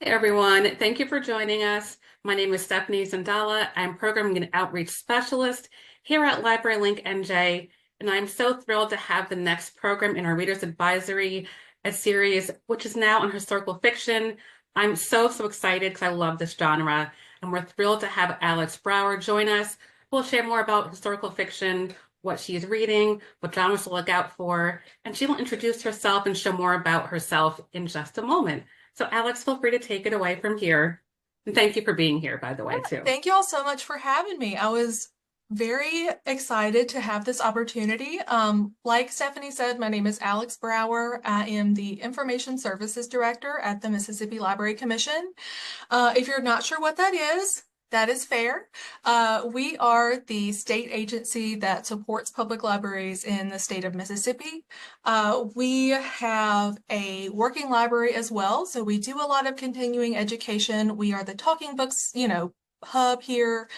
Hey everyone, thank you for joining us. My name is Stephanie Zandala. I'm Programming and Outreach Specialist here at Library Link NJ, and I'm so thrilled to have the next program in our Reader's Advisory, a series which is now on historical fiction. I'm so excited because I love this genre, and we're thrilled to have Alex Brower join us. We'll share more about historical fiction, what she's reading, what genres to look out for, and she will introduce herself and show more about herself in just a moment. So Alex, feel free to take it away from here. And thank you for being here, by the way, too. Thank you all so much for having me. I was very excited to have this opportunity. Like Stephanie said, my name is Alex Brower. I am the Information Services Director at the Mississippi Library Commission. If you're not sure what that is fair. We are the state agency that supports public libraries in the state of Mississippi. We have a working library as well, so we do a lot of continuing education. We are the Talking Books, hub here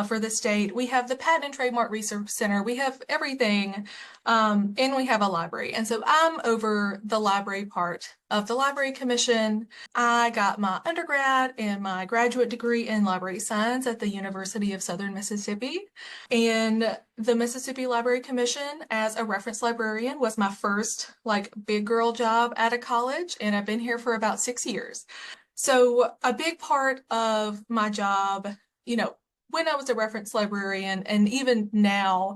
for the state. We have the Patent and Trademark Research Center. We have everything, and we have a library. And so I'm over the library part of the Library Commission. I got my undergrad and my graduate degree in library science at the University of Southern Mississippi. And the Mississippi Library Commission as a reference librarian was my first big girl job at a college, and I've been here for about 6 years. So a big part of my job, when I was a reference librarian and even now,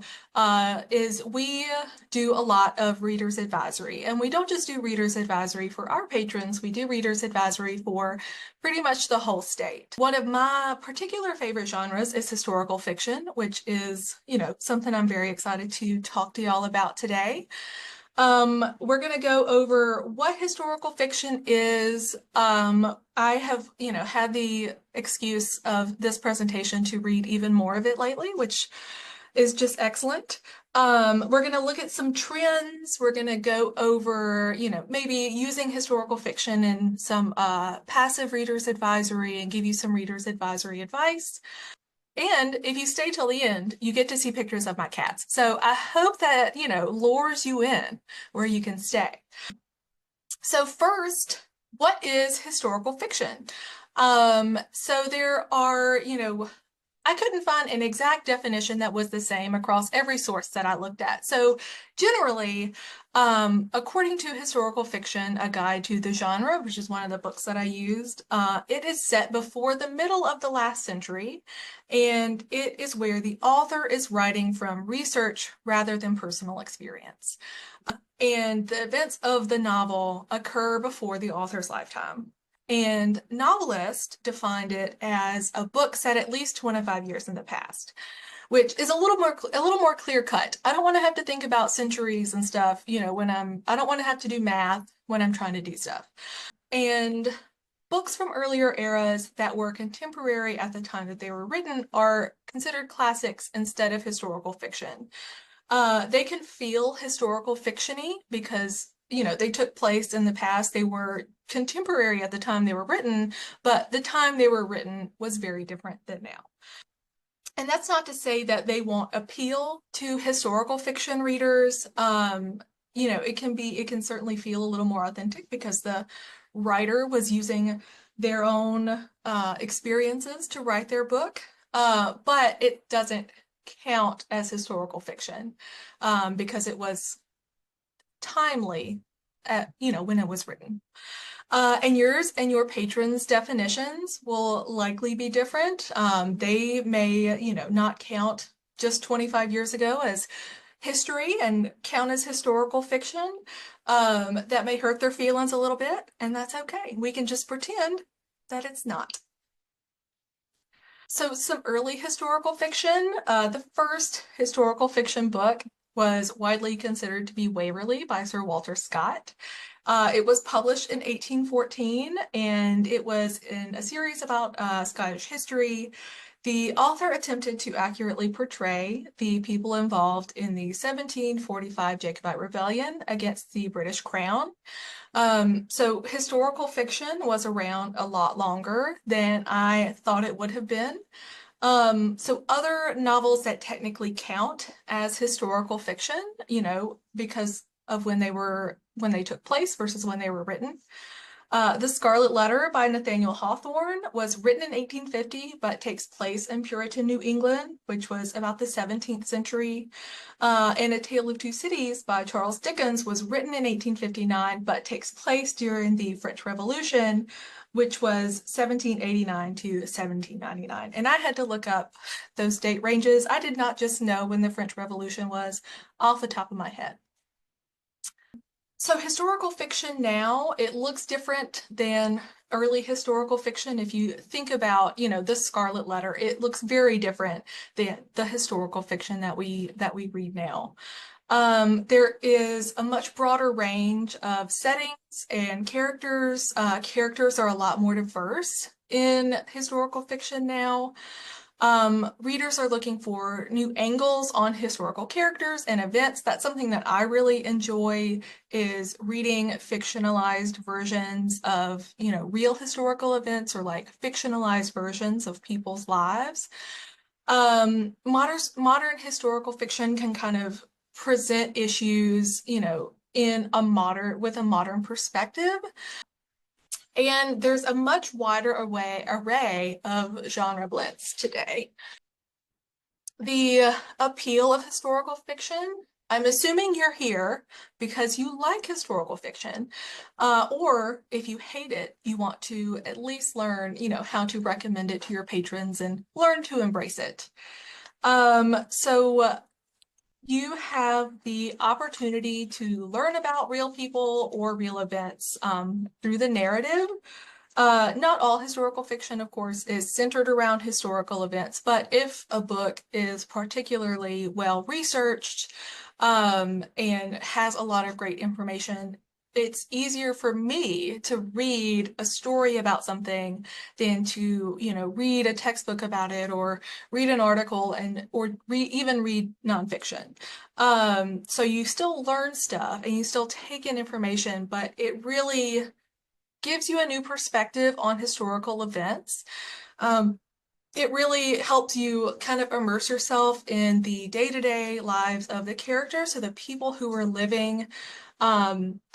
is we do a lot of readers advisory. And we don't just do readers advisory for our patrons, we do readers advisory for pretty much the whole state. One of my particular favorite genres is historical fiction, which is, something I'm very excited to talk to y'all about today. We're going to go over what historical fiction is. I have, had the excuse of this presentation to read even more of it lately, which is just excellent. We're going to look at some trends. We're going to go over, maybe using historical fiction in some passive readers advisory and give you some readers advisory advice. And if you stay till the end, you get to see pictures of my cats. So I hope that, lures you in where you can stay. So first, what is historical fiction? So there are, I couldn't find an exact definition that was the same across every source that I looked at. So generally, according to Historical Fiction, A Guide to the Genre, which is one of the books that I used, it is set before the middle of the last century, and it is where the author is writing from research rather than personal experience. And the events of the novel occur before the author's lifetime. And novelists defined it as a book set at least 25 years in the past, which is a little more clear cut. I don't want to have to think about centuries and stuff, I don't want to have to do math when I'm trying to do stuff. And books from earlier eras that were contemporary at the time that they were written are considered classics instead of historical fiction. They can feel historical fiction-y because they took place in the past. They were contemporary at the time they were written, but the time they were written was very different than now. And that's not to say that they won't appeal to historical fiction readers. It can certainly feel a little more authentic because the writer was using their own experiences to write their book, but it doesn't count as historical fiction because it was timely when it was written. And yours and your patrons' definitions will likely be different. They may, not count just 25 years ago as history and count as historical fiction. That may hurt their feelings a little bit, and that's okay. We can just pretend that it's not. So some early historical fiction. The first historical fiction book was widely considered to be Waverley by Sir Walter Scott. It was published in 1814, and it was in a series about Scottish history. The author attempted to accurately portray the people involved in the 1745 Jacobite Rebellion against the British Crown. So historical fiction was around a lot longer than I thought it would have been. So other novels that technically count as historical fiction, because of when they took place versus when they were written. The Scarlet Letter by Nathaniel Hawthorne was written in 1850, but takes place in Puritan New England, which was about the 17th century. And A Tale of Two Cities by Charles Dickens was written in 1859, but takes place during the French Revolution, which was 1789 to 1799. And I had to look up those date ranges. I did not just know when the French Revolution was off the top of my head. So historical fiction now, it looks different than early historical fiction. If you think about, the Scarlet Letter, it looks very different than the historical fiction that we read now. There is a much broader range of settings and characters. Characters are a lot more diverse in historical fiction now. Readers are looking for new angles on historical characters and events. That's something that I really enjoy, is reading fictionalized versions of, real historical events, or like fictionalized versions of people's lives. Modern historical fiction can kind of present issues, with a modern perspective. And there's a much wider array of genre blends today. The appeal of historical fiction, I'm assuming you're here because you like historical fiction, or if you hate it, you want to at least learn, how to recommend it to your patrons and learn to embrace it. So you have the opportunity to learn about real people or real events through the narrative. Not all historical fiction, of course, is centered around historical events, but if a book is particularly well researched and has a lot of great information, it's easier for me to read a story about something than to, read a textbook about it, or read an article, or even read nonfiction. So you still learn stuff and you still take in information, but it really gives you a new perspective on historical events. It really helps you kind of immerse yourself in the day-to-day lives of the characters, so the people who are living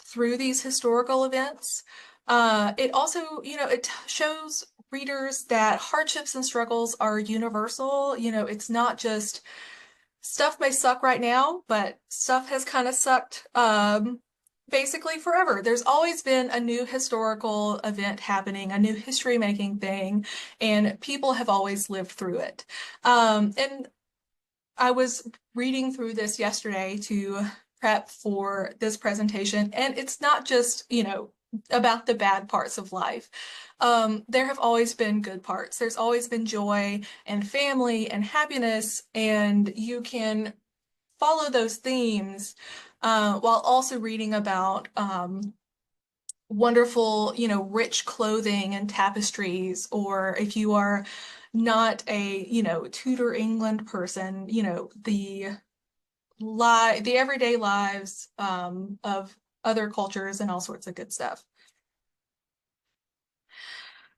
through these historical events. It also, it shows readers that hardships and struggles are universal. It's not just stuff may suck right now, but stuff has kind of sucked basically forever. There's always been a new historical event happening, a new history-making thing, and people have always lived through it. And I was reading through this yesterday to prep for this presentation, and it's not just, about the bad parts of life. There have always been good parts. There's always been joy and family and happiness, and you can follow those themes while also reading about wonderful, rich clothing and tapestries, or if you are not a, Tudor England person, the everyday lives of other cultures and all sorts of good stuff.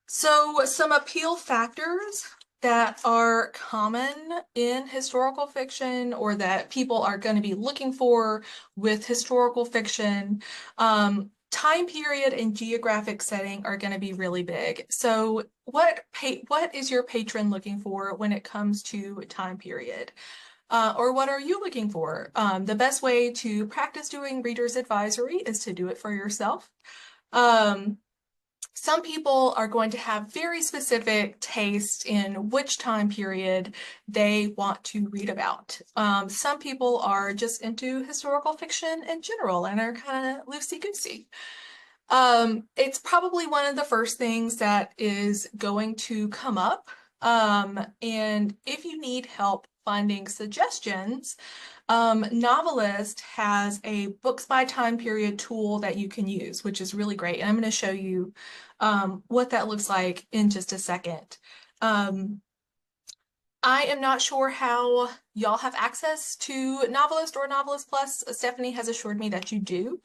So some appeal factors that are common in historical fiction, or that people are going to be looking for with historical fiction, time period and geographic setting are going to be really big. So what is your patron looking for when it comes to time period? Or what are you looking for? The best way to practice doing reader's advisory is to do it for yourself. Some people are going to have very specific taste in which time period they want to read about. Some people are just into historical fiction in general and are kind of loosey-goosey. It's probably one of the first things that is going to come up. And if you need help finding suggestions, Novelist has a books by time period tool that you can use, which is really great. And I'm going to show you what that looks like in just a second. I am not sure how y'all have access to Novelist or Novelist Plus. Stephanie has assured me that you do,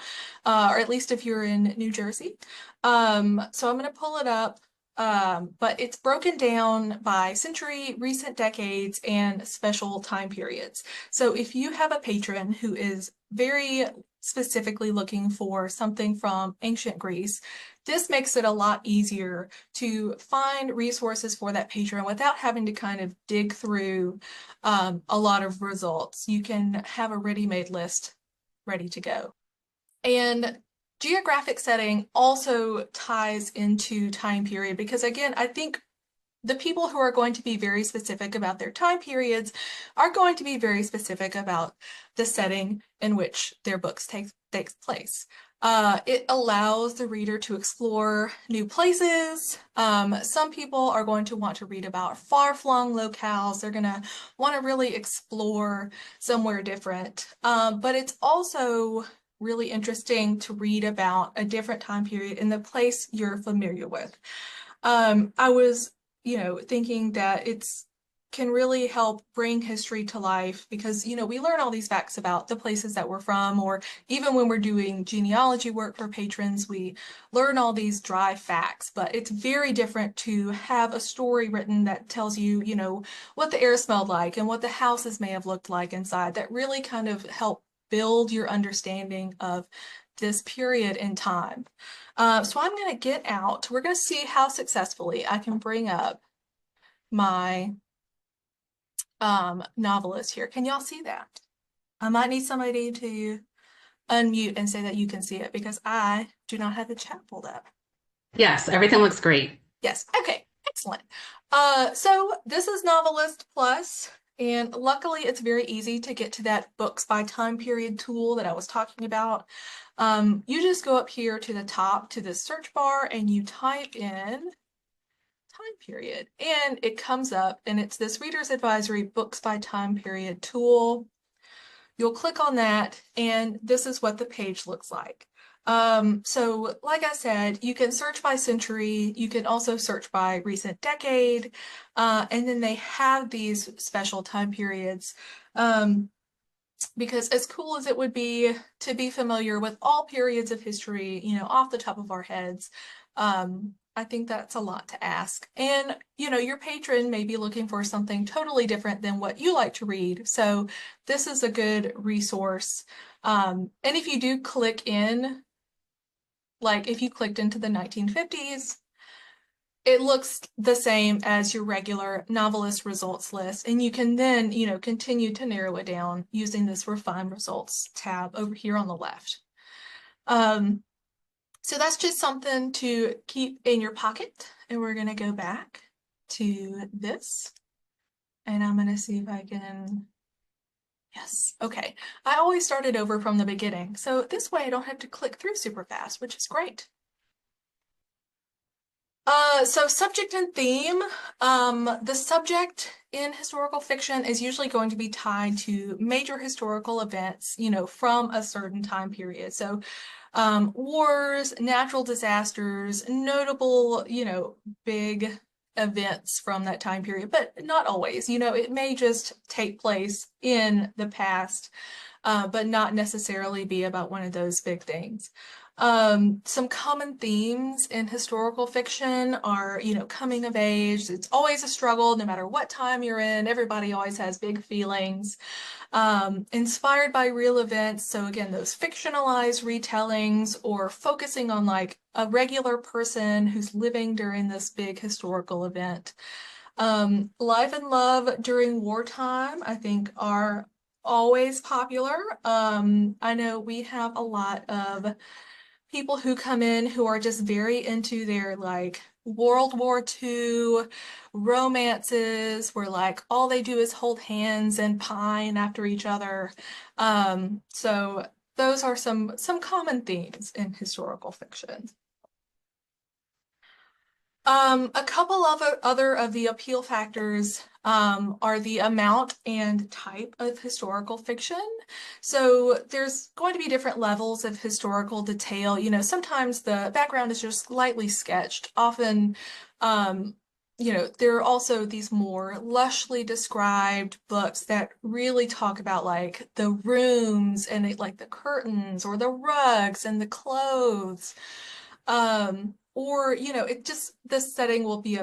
or at least if you're in New Jersey. So I'm going to pull it up. But it's broken down by century, recent decades, and special time periods. So if you have a patron who is very specifically looking for something from ancient Greece, this makes it a lot easier to find resources for that patron without having to kind of dig through a lot of results. You can have a ready-made list ready to go. And geographic setting also ties into time period because, again, I think the people who are going to be very specific about their time periods are going to be very specific about the setting in which their books takes place. It allows the reader to explore new places. Some people are going to want to read about far-flung locales. They're going to want to really explore somewhere different. But it's also really interesting to read about a different time period in the place you're familiar with. I was thinking that it's can really help bring history to life because, we learn all these facts about the places that we're from, or even when we're doing genealogy work for patrons, we learn all these dry facts, but it's very different to have a story written that tells you, what the air smelled like and what the houses may have looked like inside that really kind of help build your understanding of this period in time. So I'm going to get out. We're going to see how successfully I can bring up my novelist here. Can y'all see that? I might need somebody to unmute and say that you can see it because I do not have the chat pulled up. Yes, everything looks great. Yes. Okay. Excellent. So this is Novelist Plus, and luckily it's very easy to get to that books by time period tool that I was talking about. You just go up here to the top to the search bar and you type in time period, and it comes up, and it's this Reader's Advisory Books by Time Period tool. You'll click on that, and this is what the page looks like. So like I said, you can search by century, you can also search by recent decade, and then they have these special time periods. Because as cool as it would be to be familiar with all periods of history, off the top of our heads, I think that's a lot to ask. And, your patron may be looking for something totally different than what you like to read. So this is a good resource. And if you do click in, like if you clicked into the 1950s, it looks the same as your regular novelist results list. And you can then, continue to narrow it down using this Refine Results tab over here on the left. So that's just something to keep in your pocket. And we're going to go back to this. And I'm going to see if I can... Yes, okay. I always started over from the beginning. So this way I don't have to click through super fast, which is great. So subject and theme. The subject in historical fiction is usually going to be tied to major historical events, from a certain time period. So wars, natural disasters, notable, big events from that time period, but not always. It may just take place in the past, but not necessarily be about one of those big things. Some common themes in historical fiction are, coming of age. It's always a struggle, no matter what time you're in. Everybody always has big feelings. Inspired by real events. So again, those fictionalized retellings or focusing on like a regular person who's living during this big historical event. Life and love during wartime, I think, are always popular. I know we have a lot of people who come in who are just very into their like World War II romances where like all they do is hold hands and pine after each other. So those are some common themes in historical fiction. A couple of other of the appeal factors are the amount and type of historical fiction. So there's going to be different levels of historical detail. Sometimes the background is just lightly sketched. Often, there are also these more lushly described books that really talk about like the rooms and like the curtains or the rugs and the clothes. Or, it just, the setting will be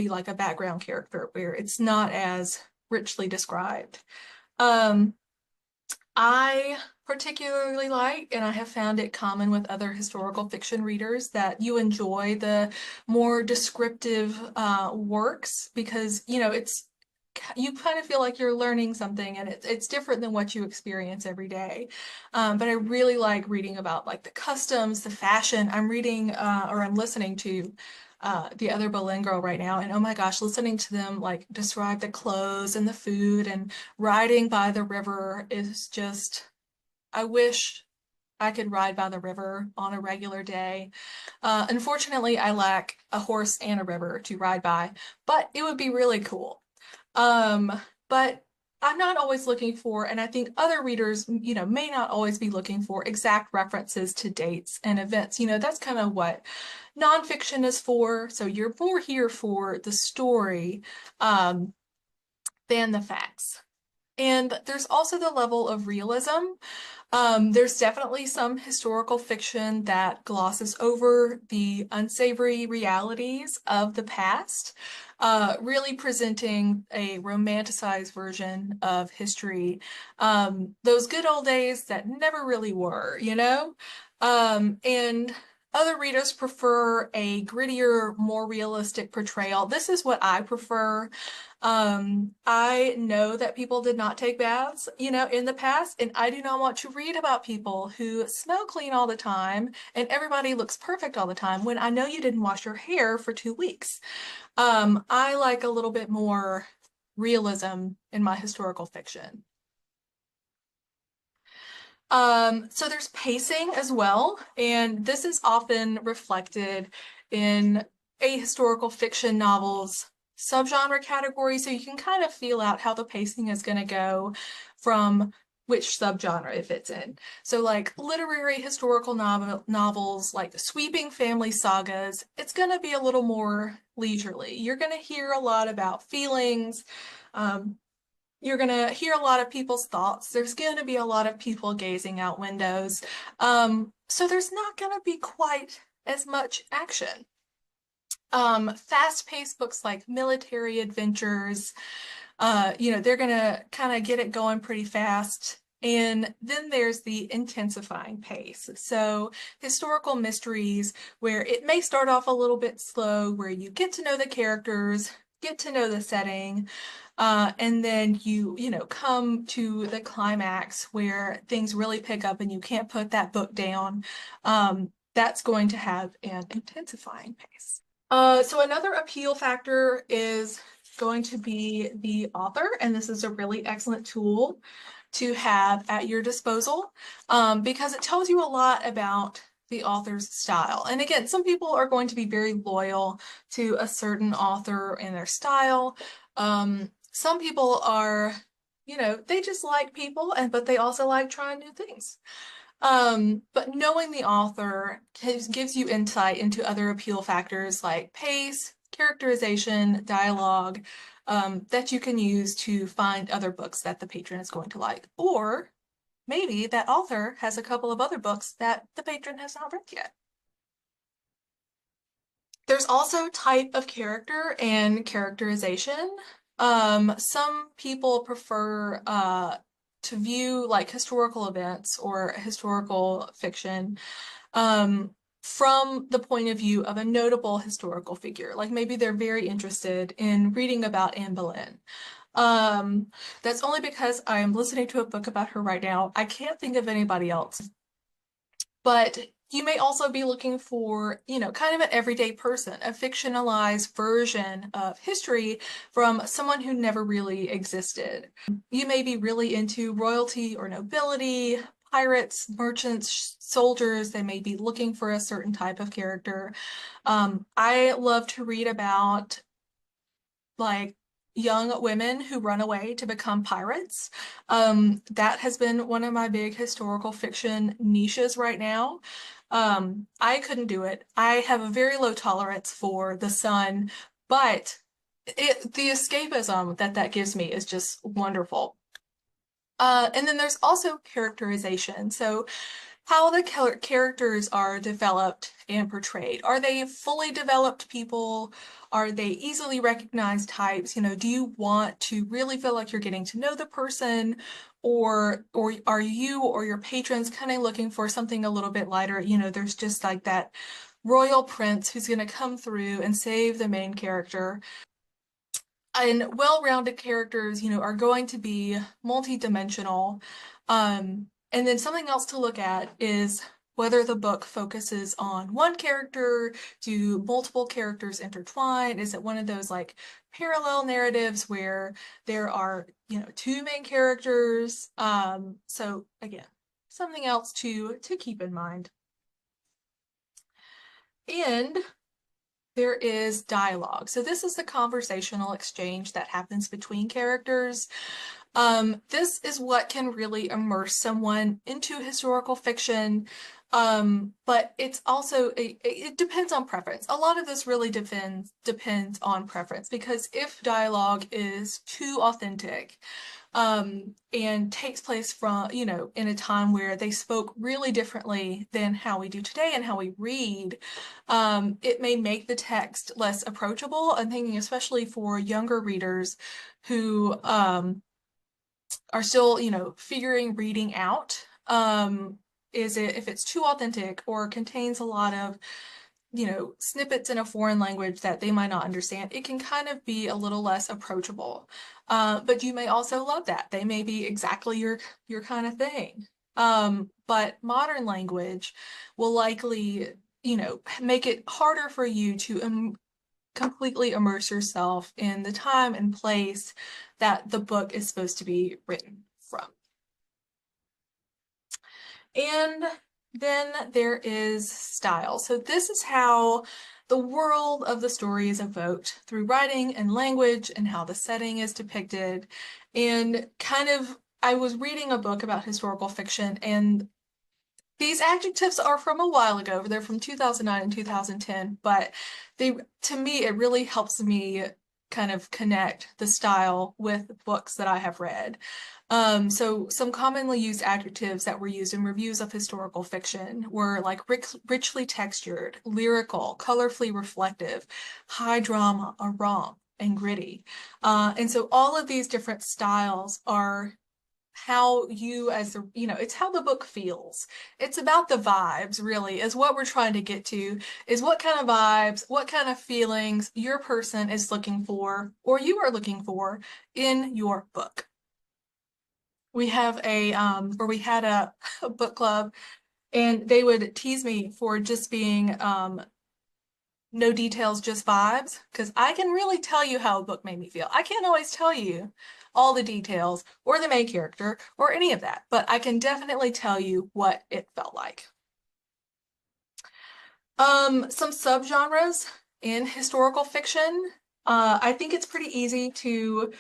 like a background character where it's not as richly described. I particularly like, and I have found it common with other historical fiction readers, that you enjoy the more descriptive works because, you know, you kind of feel like you're learning something, and it's different than what you experience every day. But I really like reading about like the customs, the fashion. I'm reading or I'm listening to The Other Boleyn Girl right now, and oh my gosh, listening to them like describe the clothes and the food and riding by the river is just, I wish I could ride by the river on a regular day. Unfortunately, I lack a horse and a river to ride by, but it would be really cool. Um, but I'm not always looking for, and I think other readers, you know, may not always be looking for exact references to dates and events. You know, that's kind of what nonfiction is for. So you're more here for the story, um, than the facts. And there's also the level of realism. There's definitely some historical fiction that glosses over the unsavory realities of the past, really presenting a romanticized version of history. Those good old days that never really were, you know? And other readers prefer a grittier, more realistic portrayal. This is what I prefer. I know that people did not take baths, you know, in the past, and I do not want to read about people who smell clean all the time and everybody looks perfect all the time when I know you didn't wash your hair for 2 weeks. I like a little bit more realism in my historical fiction. So there's pacing as well, and this is often reflected in a historical fiction novel's subgenre category, so you can kind of feel out how the pacing is going to go from which subgenre it fits in. So like literary historical novels, like the sweeping family sagas, it's going to be a little more leisurely. You're going to hear a lot about feelings, um, you're going to hear a lot of people's thoughts. There's going to be a lot of people gazing out windows. So there's not going to be quite as much action. Fast-paced books like military adventures, you know, they're going to kind of get it going pretty fast. And then there's the intensifying pace. So historical mysteries, where it may start off a little bit slow, where you get to know the characters, get to know the setting, and then you know, come to the climax where things really pick up and you can't put that book down. That's going to have an intensifying pace. So another appeal factor is going to be the author, and this is a really excellent tool to have at your disposal, because it tells you a lot about the author's style. And again, some people are going to be very loyal to a certain author and their style. Some people are, you know, they just like people, but they also like trying new things. But knowing the author gives you insight into other appeal factors like pace, characterization, dialogue, that you can use to find other books that the patron is going to like. Or maybe that author has a couple of other books that the patron has not read yet. There's also type of character and characterization. Some people prefer to view like historical events or historical fiction from the point of view of a notable historical figure. Like maybe they're very interested in reading about Anne Boleyn. That's only because I'm listening to a book about her right now. I can't think of anybody else. But you may also be looking for, you know, kind of an everyday person, a fictionalized version of history from someone who never really existed. You may be really into royalty or nobility, pirates, merchants, soldiers. They may be looking for a certain type of character. I love to read about like young women who run away to become pirates. That has been one of my big historical fiction niches right now. I couldn't do it. I have a very low tolerance for the sun, but the escapism that gives me is just wonderful. And then there's also characterization. So how the characters are developed and portrayed. Are they fully developed people? Are they easily recognized types? You know, do you want to really feel like you're getting to know the person? Or are you or your patrons kind of looking for something a little bit lighter? You know, there's just like that royal prince who's going to come through and save the main character. And well-rounded characters, you know, are going to be multi-dimensional. And then something else to look at is whether the book focuses on one character, do multiple characters intertwine? Is it one of those like parallel narratives where there are, you know, two main characters? So again, something else to keep in mind. And there is dialogue. So this is the conversational exchange that happens between characters. This is what can really immerse someone into historical fiction. But it's also, it depends on preference. A lot of this really depends on preference, because if dialogue is too authentic, and takes place from, you know, in a time where they spoke really differently than how we do today and how we read, it may make the text less approachable. I'm thinking especially for younger readers who are still, you know, figuring reading out. If it's too authentic or contains a lot of, you know, snippets in a foreign language that they might not understand, it can kind of be a little less approachable. But you may also love that. They may be exactly your kind of thing. But modern language will likely, you know, make it harder for you to completely immerse yourself in the time and place that the book is supposed to be written from. And then there is style. So this is how the world of the story is evoked through writing and language, and how the setting is depicted. And kind of, I was reading a book about historical fiction, and these adjectives are from a while ago. They're from 2009 and 2010, but to me, it really helps me kind of connect the style with books that I have read. So some commonly used adjectives that were used in reviews of historical fiction were like richly textured, lyrical, colorfully reflective, high drama, or raw and gritty. And so all of these different styles are how you as the, you know, it's how the book feels. It's about the vibes, really, is what we're trying to get to, is what kind of vibes, what kind of feelings your person is looking for, or you are looking for in your book. We have or we had a book club, and they would tease me for just being no details, just vibes, because I can really tell you how a book made me feel. I can't always tell you all the details or the main character or any of that, but I can definitely tell you what it felt like. Some subgenres in historical fiction. I think it's pretty easy to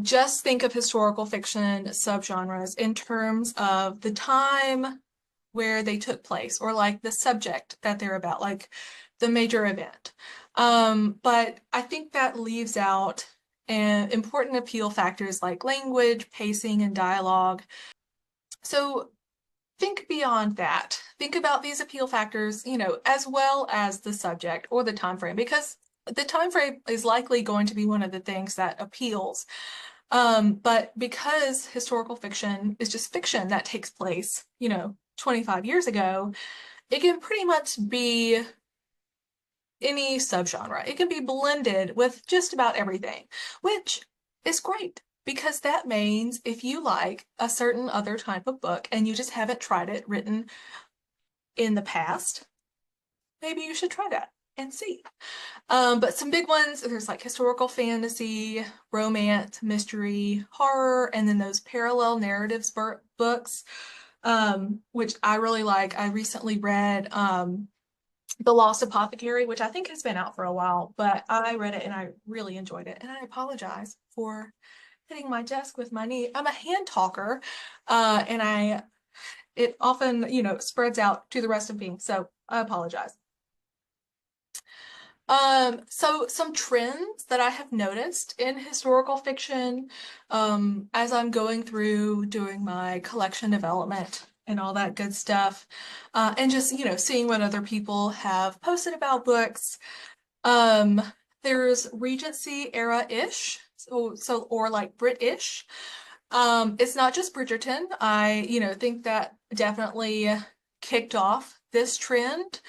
just think of historical fiction subgenres in terms of the time where they took place, or like the subject that they're about, like the major event. But I think that leaves out important appeal factors like language, pacing, and dialogue. So think beyond that. Think about these appeal factors, you know, as well as the subject or the time frame, because the time frame is likely going to be one of the things that appeals. But because historical fiction is just fiction that takes place, you know, 25 years ago, it can pretty much be any subgenre. It can be blended with just about everything, which is great, because that means if you like a certain other type of book and you just haven't tried it written in the past, maybe you should try that and see. But some big ones, there's like historical fantasy, romance, mystery, horror, and then those parallel narratives books, which I really like. I recently read The Lost Apothecary, which I think has been out for a while, but I read it and I really enjoyed it. And I apologize for hitting my desk with my knee. I'm a hand talker, and it often, you know, spreads out to the rest of me, so I apologize. So some trends that I have noticed in historical fiction, as I'm going through doing my collection development and all that good stuff. And just, seeing what other people have posted about books. Um, there's Regency era-ish, or like British. It's not just Bridgerton. I, think that definitely kicked off this trend.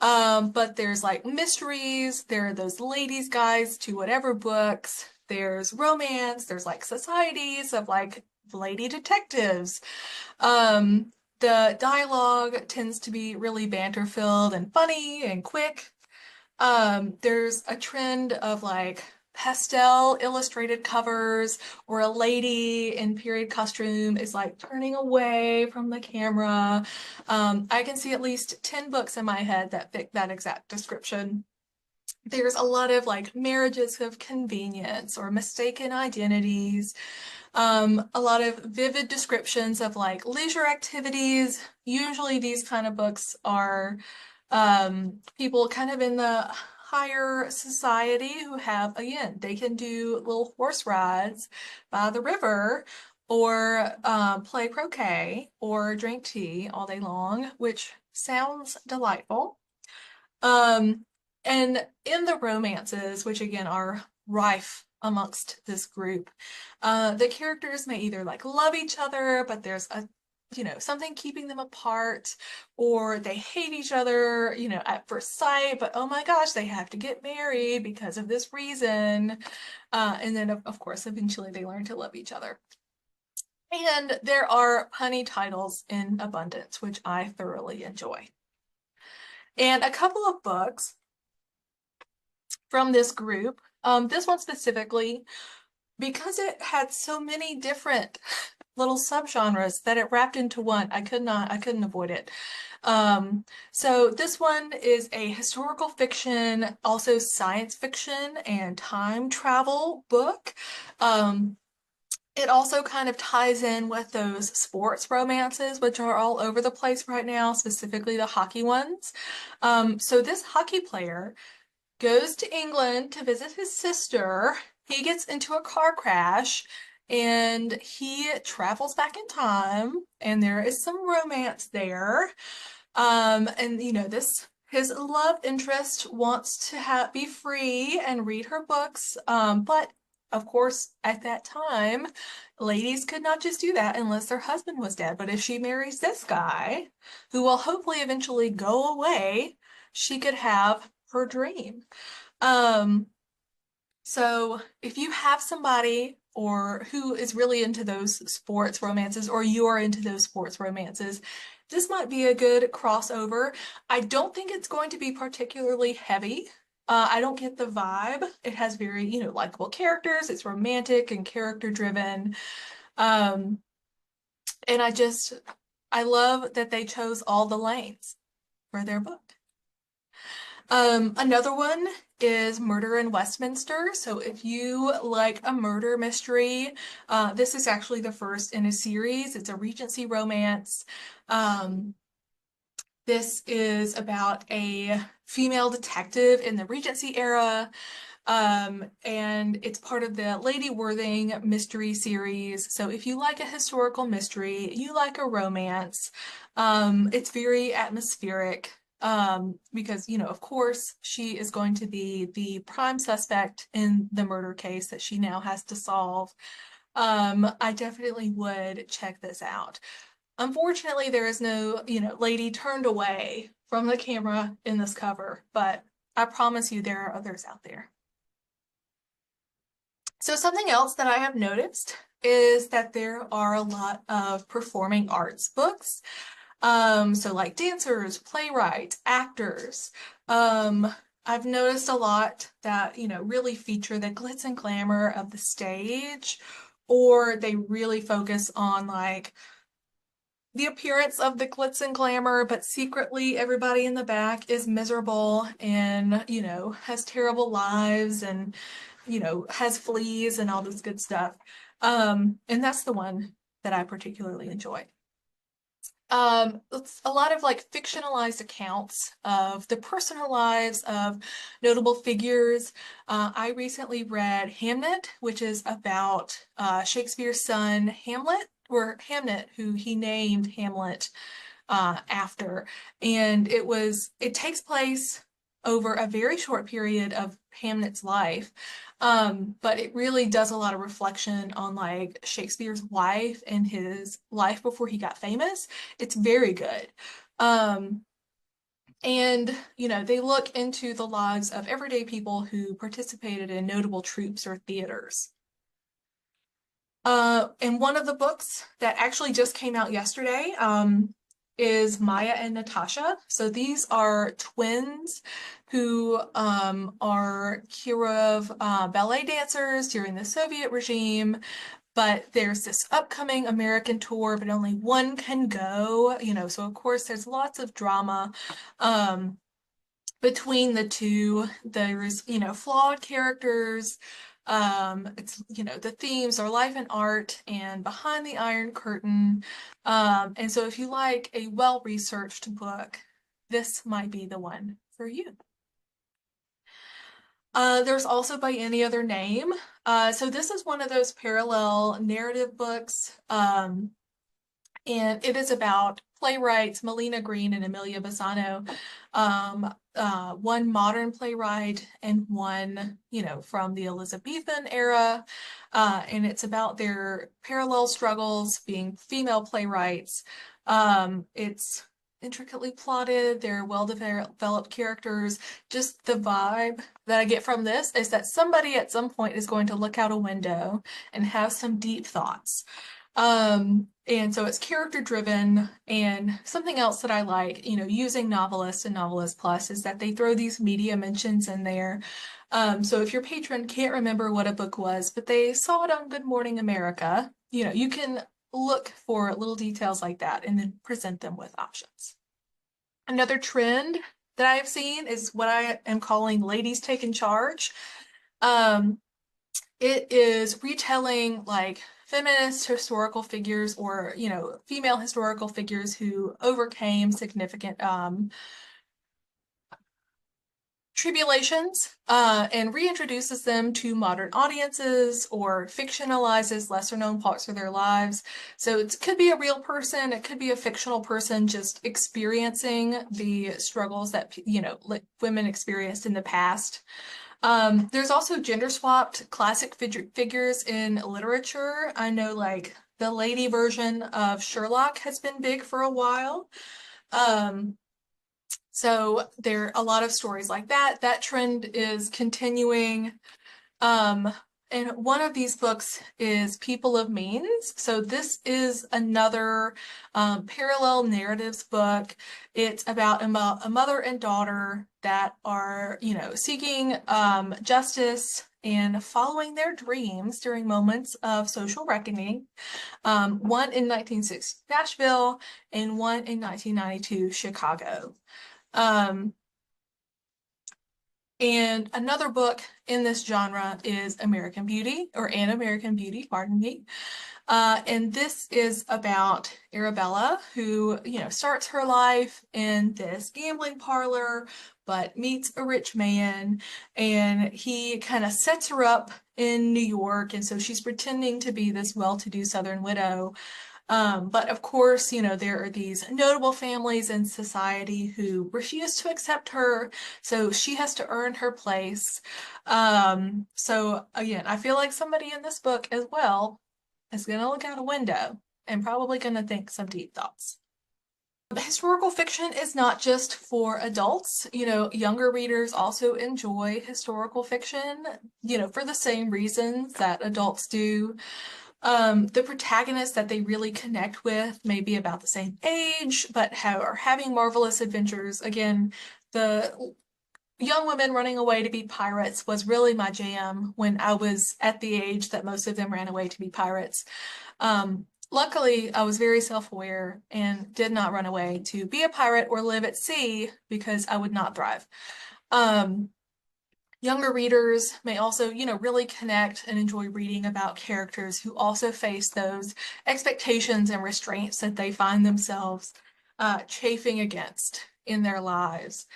But there's like mysteries, there are those ladies' guides to whatever books, there's romance, there's like societies of like lady detectives. Um, the dialogue tends to be really banter-filled and funny and quick. There's a trend of like pastel illustrated covers where a lady in period costume is like turning away from the camera. I can see at least 10 books in my head that fit that exact description. There's a lot of like marriages of convenience or mistaken identities. A lot of vivid descriptions of like leisure activities. Usually these kind of books are people kind of in the higher society who have, again, they can do little horse rides by the river or play croquet or drink tea all day long, which sounds delightful. Um, and in the romances, which again are rife amongst this group, the characters may either like love each other, but there's a something keeping them apart, or they hate each other, at first sight, but oh my gosh, they have to get married because of this reason. And then of course, eventually they learn to love each other. And there are punny titles in abundance, which I thoroughly enjoy. And a couple of books from this group. This one specifically, because it had so many different little subgenres that it wrapped into one, I couldn't avoid it. So this one is a historical fiction, also science fiction and time travel book. It also kind of ties in with those sports romances, which are all over the place right now, specifically the hockey ones. So this hockey player goes to England to visit his sister. He gets into a car crash and he travels back in time, and there is some romance there. And this his love interest wants to be free and read her books. But of course, at that time, ladies could not just do that unless their husband was dead. But if she marries this guy, who will hopefully eventually go away, she could have her dream. So if you have somebody or who is really into those sports romances, or you are into those sports romances, this might be a good crossover. I don't think it's going to be particularly heavy. I don't get the vibe. It has very, likable characters. It's romantic and character driven. Um, and I love that they chose all the lanes for their book. Another one is Murder in Westminster. So if you like a murder mystery, this is actually the first in a series. It's a Regency romance. This is about a female detective in the Regency era. And it's part of the Lady Worthing mystery series. So if you like a historical mystery, you like a romance, it's very atmospheric. Because, of course, she is going to be the prime suspect in the murder case that she now has to solve. I definitely would check this out. Unfortunately, there is no, lady turned away from the camera in this cover, but I promise you there are others out there. So something else that I have noticed is that there are a lot of performing arts books. So like dancers, playwrights, actors. I've noticed a lot that, really feature the glitz and glamour of the stage, or they really focus on like the appearance of the glitz and glamour, but secretly everybody in the back is miserable and, has terrible lives and, has fleas and all this good stuff. And that's the one that I particularly enjoy. It's a lot of like fictionalized accounts of the personal lives of notable figures. I recently read Hamnet, which is about Shakespeare's son Hamlet. Hamnet, who he named Hamlet after. And it takes place over a very short period of Hamlet's life. But it really does a lot of reflection on like Shakespeare's life and his life before he got famous. It's very good. And, you know, they look into the lives of everyday people who participated in notable troupes or theaters. And one of the books that actually just came out yesterday is Maya and Natasha. So these are twins who are Kirov ballet dancers during the Soviet regime. But there's this upcoming American tour, but only one can go, you know, so of course there's lots of drama between the two. There's, you know, flawed characters. It's, you know, the themes are life and art and behind the Iron Curtain. And so if you like a well-researched book, this might be the one for you. There's also By Any Other Name. So this is one of those parallel narrative books. And it is about playwrights Melina Green and Amelia Bassano, one modern playwright and one, you know, from the Elizabethan era. And it's about their parallel struggles being female playwrights. It's intricately plotted, they're well-developed characters. Just the vibe that I get from this is that somebody at some point is going to look out a window and have some deep thoughts. And so it's character driven. And something else that I like, you know, using Novelist and Novelist Plus is that they throw these media mentions in there. So if your patron can't remember what a book was, but they saw it on Good Morning America, you know, you can look for little details like that and then present them with options. Another trend that I have seen is what I am calling ladies taking charge. It is retelling like feminist historical figures or, you know, female historical figures who overcame significant tribulations and reintroduces them to modern audiences or fictionalizes lesser known parts of their lives. So it could be a real person, it could be a fictional person just experiencing the struggles that, you know, women experienced in the past. There's also gender swapped classic figures in literature. I know like the lady version of Sherlock has been big for a while. So there are a lot of stories like that. That trend is continuing. And one of these books is People of Means. So this is another parallel narratives book. It's about a mother and daughter that are, you know, seeking justice and following their dreams during moments of social reckoning. One in 1960 Nashville and one in 1992 Chicago. And another book in this genre is American Beauty, or An American Beauty, pardon me. And this is about Arabella, who, you know, starts her life in this gambling parlor, but meets a rich man, and he kind of sets her up in New York. And so she's pretending to be this well-to-do Southern widow. But of course, you know, there are these notable families in society who refuse to accept her, so she has to earn her place. So again, I feel like somebody in this book as well is going to look out a window and probably going to think some deep thoughts. Historical fiction is not just for adults. You know, younger readers also enjoy historical fiction, you know, for the same reasons that adults do. The protagonists that they really connect with may be about the same age, but are having marvelous adventures. Again, the young women running away to be pirates was really my jam when I was at the age that most of them ran away to be pirates. Luckily, I was very self-aware and did not run away to be a pirate or live at sea because I would not thrive. Younger readers may also, you know, really connect and enjoy reading about characters who also face those expectations and restraints that they find themselves chafing against in their lives.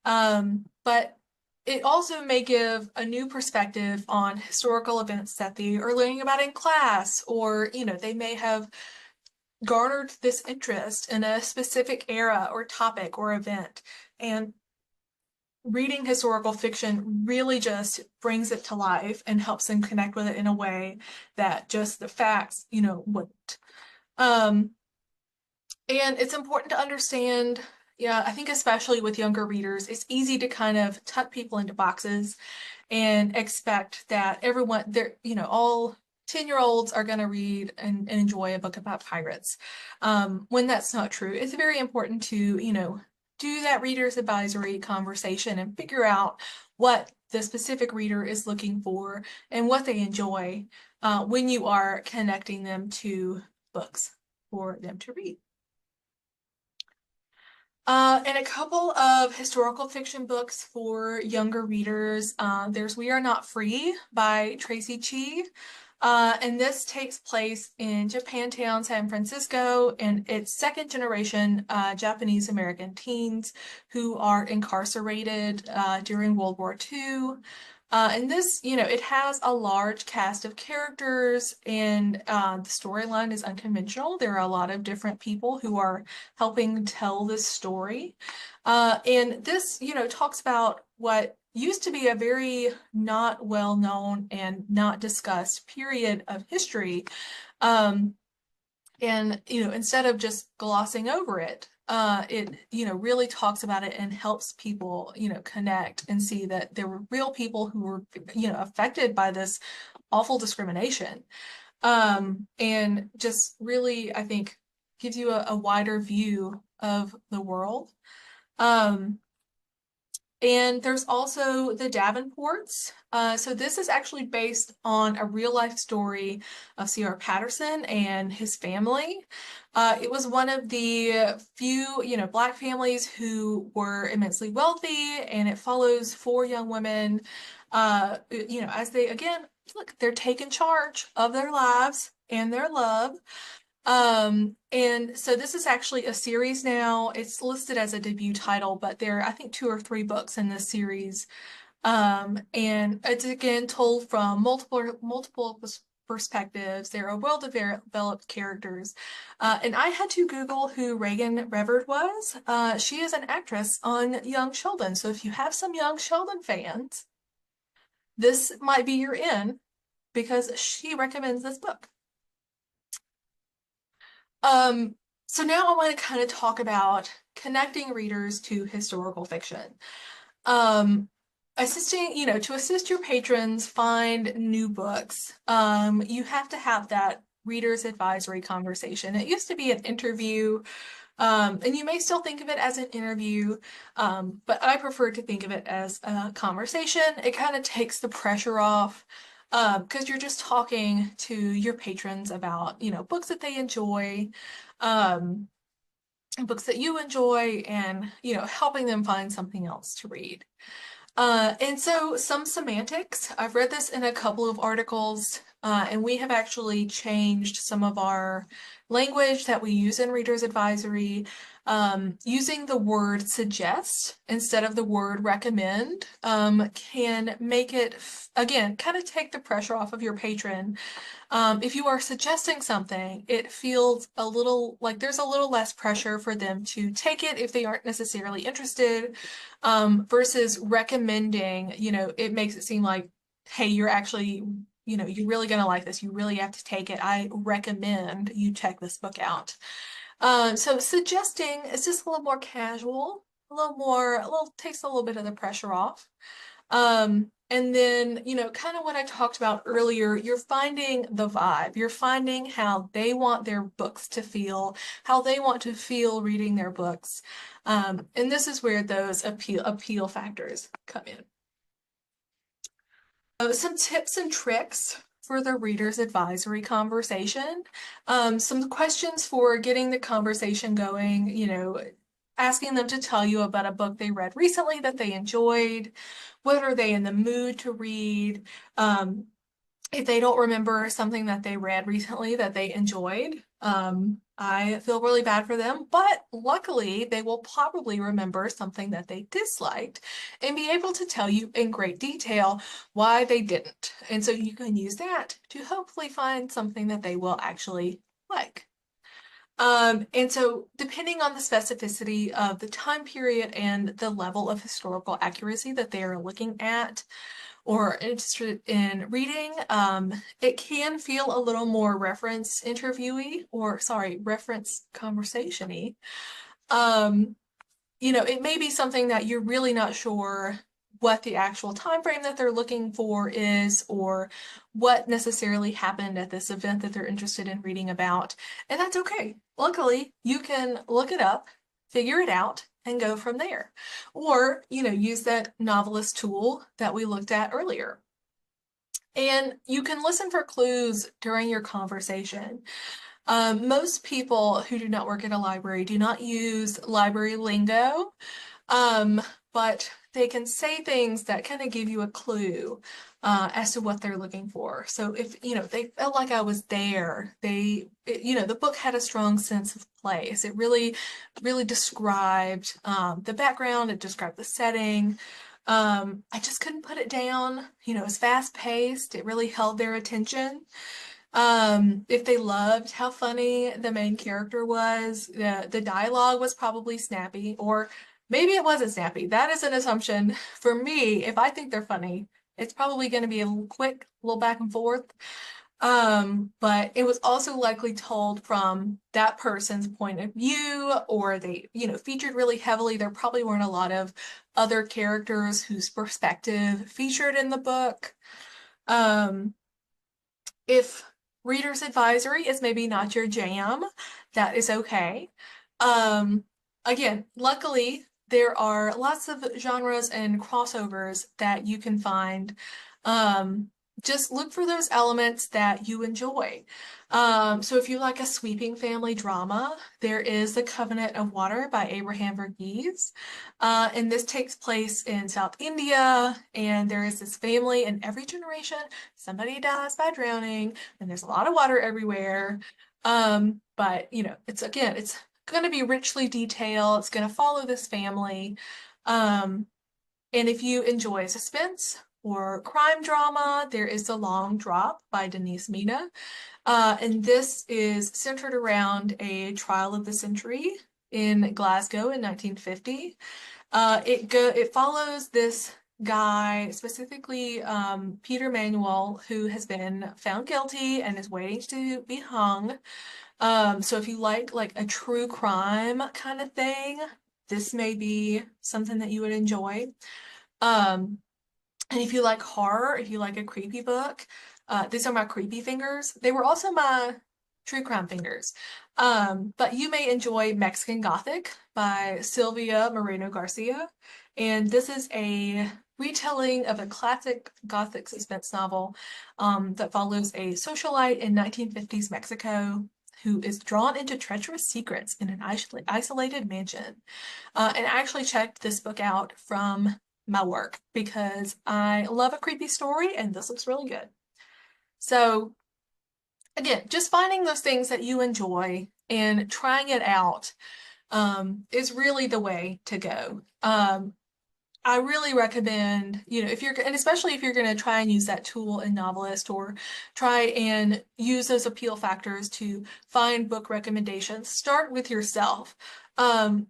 But it also may give a new perspective on historical events that they are learning about in class, or, you know, they may have garnered this interest in a specific era or topic or event. And reading historical fiction really just brings it to life and helps them connect with it in a way that just the facts, wouldn't. Um, and it's important to understand, yeah, I think especially with younger readers, it's easy to kind of tuck people into boxes and expect that everyone, they're, all 10-year-olds are going to read and enjoy a book about pirates. When that's not true, it's very important to, do that reader's advisory conversation and figure out what the specific reader is looking for and what they enjoy when you are connecting them to books for them to read. And a couple of historical fiction books for younger readers. There's We Are Not Free by Tracy Chee. And this takes place in Japantown, San Francisco, and it's second generation Japanese American teens who are incarcerated during World War II. And this, it has a large cast of characters, and the storyline is unconventional. There are a lot of different people who are helping tell this story. And this, talks about what used to be a very not well known and not discussed period of history. And, instead of just glossing over it, it, really talks about it and helps people, connect and see that there were real people who were, affected by this awful discrimination. And just really, I think, gives you a wider view of the world. And there's also The Davenports. So this is actually based on a real life story of C.R. Patterson and his family. It was one of the few, Black families who were immensely wealthy, and it follows four young women, as they, again, look, they're taking charge of their lives and their love. And so this is actually a series now. It's listed as a debut title, but there are, I think, 2 or 3 books in this series. And it's again told from multiple perspectives. There are well-developed characters. And I had to Google who Regan Reverd was. She is an actress on Young Sheldon. So if you have some Young Sheldon fans, this might be your in because she recommends this book. So now I want to kind of talk about connecting readers to historical fiction. Assisting, to assist your patrons find new books, you have to have that reader's advisory conversation. It used to be an interview, and you may still think of it as an interview, but I prefer to think of it as a conversation. It kind of takes the pressure off. Because you're just talking to your patrons about, books that they enjoy, books that you enjoy, and, helping them find something else to read. And so some semantics, I've read this in a couple of articles, and we have actually changed some of our language that we use in Reader's Advisory. Using the word suggest instead of the word recommend can make it, again, kind of take the pressure off of your patron. If you are suggesting something, it feels a little like there's a little less pressure for them to take it if they aren't necessarily interested, versus recommending, it makes it seem like, hey, you're actually, you're really going to like this. You really have to take it. I recommend you check this book out. So suggesting is just a little more casual, takes a little bit of the pressure off. And then, kind of what I talked about earlier, you're finding the vibe. You're finding how they want their books to feel, how they want to feel reading their books. And this is where those appeal factors come in. Some tips and tricks for the reader's advisory conversation. Some questions for getting the conversation going, asking them to tell you about a book they read recently that they enjoyed. What are they in the mood to read? If they don't remember something that they read recently that they enjoyed, I feel really bad for them, but luckily they will probably remember something that they disliked and be able to tell you in great detail why they didn't. And so you can use that to hopefully find something that they will actually like. And so depending on the specificity of the time period and the level of historical accuracy that they are looking at or interested in reading, it can feel a little more reference interviewee or sorry, reference conversation-y. It may be something that you're really not sure what the actual time frame that they're looking for is or what necessarily happened at this event that they're interested in reading about. And that's okay. Luckily, you can look it up, figure it out, and go from there. Or, use that novelist tool that we looked at earlier. And you can listen for clues during your conversation. Most people who do not work at a library do not use library lingo, um, but they can say things that kind of give you a clue as to what they're looking for. So if, they felt like I was there, the book had a strong sense of place. It really, really described the background, it described the setting. I just couldn't put it down. It was fast paced. It really held their attention. If they loved how funny the main character was, the dialogue was probably snappy, or maybe it wasn't snappy. That is an assumption. For me, if I think they're funny, it's probably going to be a little quick, a little back and forth. But it was also likely told from that person's point of view, or they, featured really heavily. There probably weren't a lot of other characters whose perspective featured in the book. If reader's advisory is maybe not your jam, that is okay. Again, luckily, there are lots of genres and crossovers that you can find. Just look for those elements that you enjoy. So if you like a sweeping family drama, there is The Covenant of Water by Abraham Verghese. And this takes place in South India, and there is this family, and every generation, somebody dies by drowning, and there's a lot of water everywhere. But it's going to be richly detailed. It's going to follow this family. And if you enjoy suspense or crime drama, there is The Long Drop by Denise Mina. And this is centered around a trial of the century in Glasgow in 1950. It follows this guy, specifically Peter Manuel, who has been found guilty and is waiting to be hung. So if you like a true crime kind of thing, this may be something that you would enjoy. And if you like horror, if you like a creepy book, these are my creepy fingers. They were also my true crime fingers. But you may enjoy Mexican Gothic by Silvia Moreno Garcia. And this is a retelling of a classic Gothic suspense novel that follows a socialite in 1950s Mexico who is drawn into treacherous secrets in an isolated mansion. And I actually checked this book out from my work because I love a creepy story and this looks really good. So again, just finding those things that you enjoy and trying it out is really the way to go. I really recommend, and especially if you're going to try and use that tool in Novelist or try and use those appeal factors to find book recommendations, start with yourself.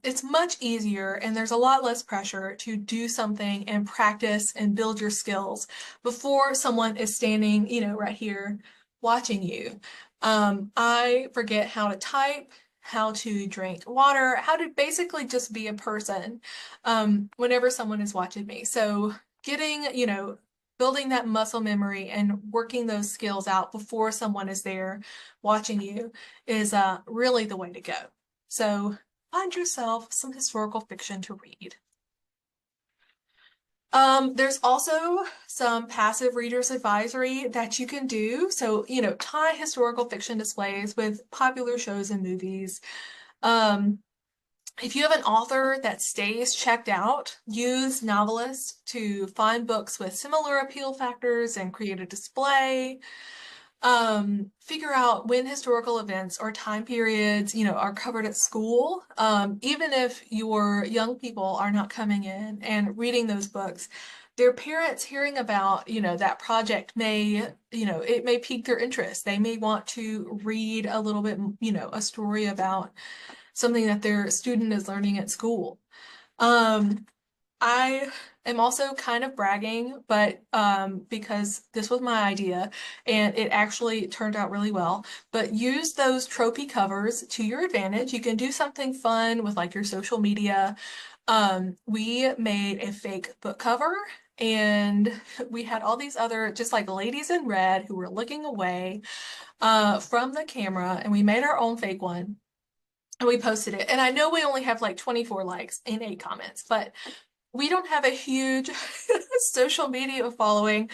It's much easier and there's a lot less pressure to do something and practice and build your skills before someone is standing, right here watching you. I forget how to type, how to drink water, how to basically just be a person whenever someone is watching me. So getting, building that muscle memory and working those skills out before someone is there watching you is really the way to go. So find yourself some historical fiction to read. There's also some passive reader's advisory that you can do. So, tie historical fiction displays with popular shows and movies. If you have an author that stays checked out, use Novelist to find books with similar appeal factors and create a display. Figure out when historical events or time periods, are covered at school. Even if your young people are not coming in and reading those books, their parents hearing about, that project may, it may pique their interest. They may want to read a little bit, a story about something that their student is learning at school. Um, I am also kind of bragging, but because this was my idea and it actually turned out really well. But use those trophy covers to your advantage. You can do something fun with like your social media. We made a fake book cover and we had all these other just like ladies in red who were looking away from the camera, and we made our own fake one and we posted it. And I know we only have like 24 likes and 8 comments, but we don't have a huge social media following.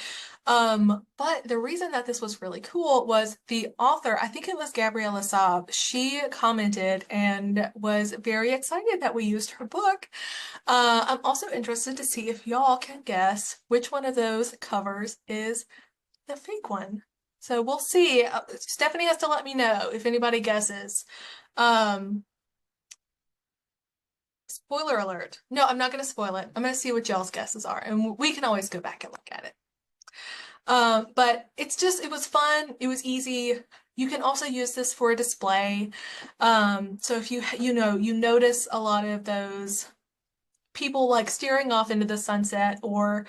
But the reason that this was really cool was the author, I think it was Gabriella Saab, she commented and was very excited that we used her book. I'm also interested to see if y'all can guess which one of those covers is the fake one. So we'll see. Stephanie has to let me know if anybody guesses. Um, Spoiler alert. No, I'm not going to spoil it. I'm going to see what y'all's guesses are, and we can always go back and look at it. But it was fun. It was easy. You can also use this for a display. So if you notice a lot of those people like staring off into the sunset, or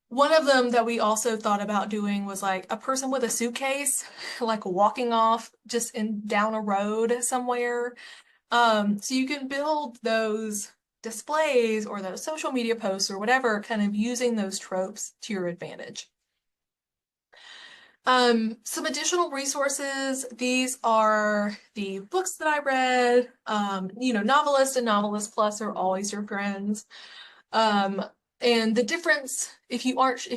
one of them that we also thought about doing was like a person with a suitcase, like walking off just down a road somewhere. So you can build those displays or those social media posts or whatever, kind of using those tropes to your advantage. Some additional resources. These are the books that I read. Novelist and Novelist Plus are always your friends. And the difference, if you aren't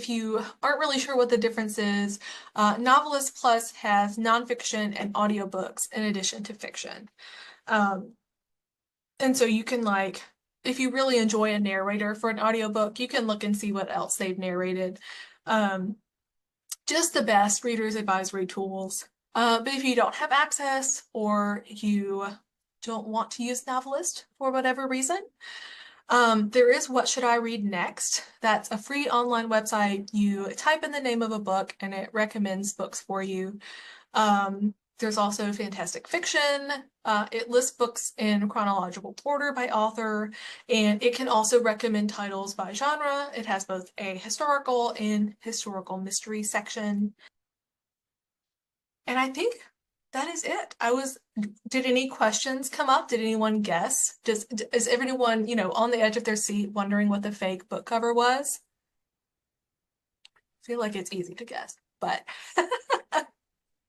really sure what the difference is, Novelist Plus has nonfiction and audiobooks in addition to fiction. And so you can if you really enjoy a narrator for an audiobook, you can look and see what else they've narrated. Just the best reader's advisory tools. But if you don't have access or you don't want to use Novelist for whatever reason, there is What Should I Read Next? That's a free online website. You type in the name of a book and it recommends books for you. There's also Fantastic Fiction. It lists books in chronological order by author, and it can also recommend titles by genre. It has both a historical and historical mystery section. And I think that is it. Did any questions come up? Did anyone guess? Is everyone, on the edge of their seat wondering what the fake book cover was? I feel like it's easy to guess, but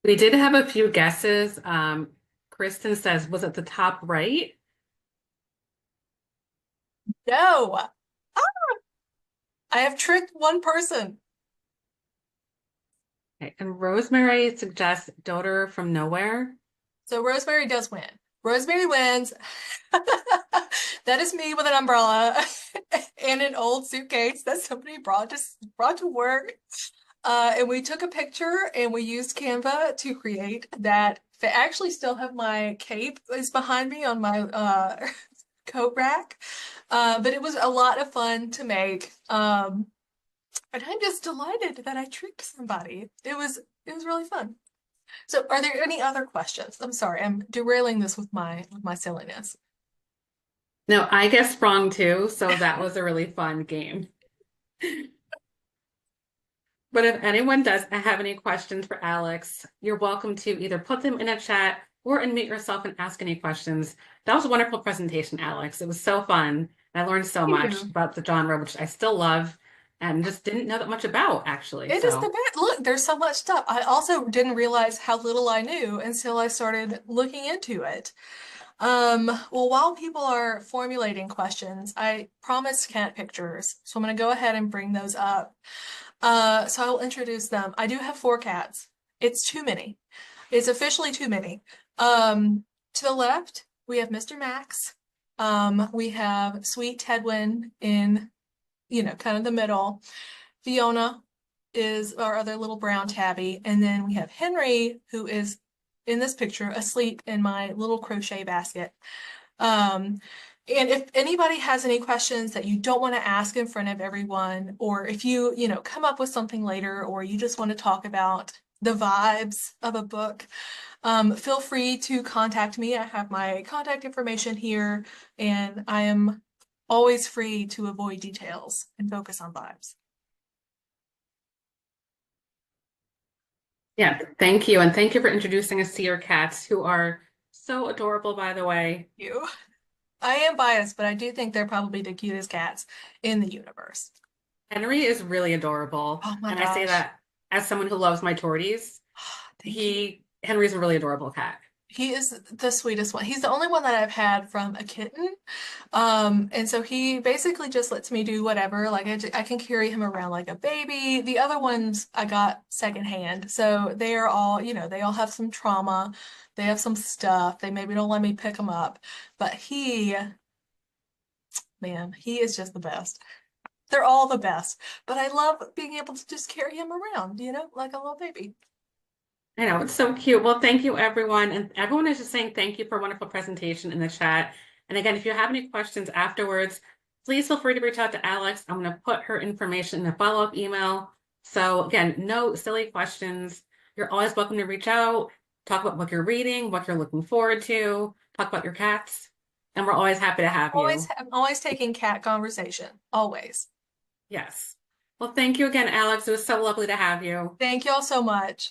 We did have a few guesses. Kristen says, was it the top right? no. I have tricked one person. Okay. And Rosemary suggests Daughter from Nowhere. So Rosemary does win. Rosemary wins. That is me with an umbrella and an old suitcase that somebody brought to work. And we took a picture and we used Canva to create that. I actually still have my cape is behind me on my coat rack. But it was a lot of fun to make. And I'm just delighted that I tricked somebody. It was really fun. So are there any other questions? I'm sorry, I'm derailing this with my silliness. No, I guessed wrong too, so that was a really fun game. But if anyone does have any questions for Alex, you're welcome to either put them in a chat or unmute yourself and ask any questions. That was a wonderful presentation, Alex. It was so fun. I learned so much about the genre, which I still love and just didn't know that much about, actually. It is the best. Look, there's so much stuff. I also didn't realize how little I knew until I started looking into it. Well, while people are formulating questions, I promised cat pictures, so I'm going to go ahead and bring those up. So I will introduce them. I do have 4 cats. It's too many. It's officially too many. To the left, we have Mr. Max. We have Sweet Tedwin in, kind of the middle. Fiona is our other little brown tabby. And then we have Henry, who is in this picture asleep in my little crochet basket. And if anybody has any questions that you don't want to ask in front of everyone, or if you know, come up with something later, or you just want to talk about the vibes of a book, feel free to contact me. I have my contact information here, and I am always free to avoid details and focus on vibes. Yeah, thank you. And thank you for introducing us to your cats, who are so adorable, by the way. You. I am biased, but I do think they're probably the cutest cats in the universe. Henry is really adorable. Oh my And I say gosh. that as someone who loves my torties. Thank you. Henry's a really adorable cat. He is the sweetest one. He's the only one that I've had from a kitten. And so he basically just lets me do whatever. Like I can carry him around like a baby. The other ones I got secondhand. So they are all, you know, they all have some trauma. They have some stuff. They maybe don't let me pick them up. But man, he is just the best. They're all the best. But I love being able to just carry him around, you know, like a little baby. I know, it's so cute. Well, thank you, everyone. And everyone is just saying thank you for a wonderful presentation in the chat. And again, if you have any questions afterwards, please feel free to reach out to Alex. I'm going to put her information in a follow-up email. So again, no silly questions. You're always welcome to reach out, talk about what you're reading, what you're looking forward to, talk about your cats. And we're always happy to have you. I'm always taking cat conversation. Always. Yes. Well, thank you again, Alex. It was so lovely to have you. Thank y'all so much.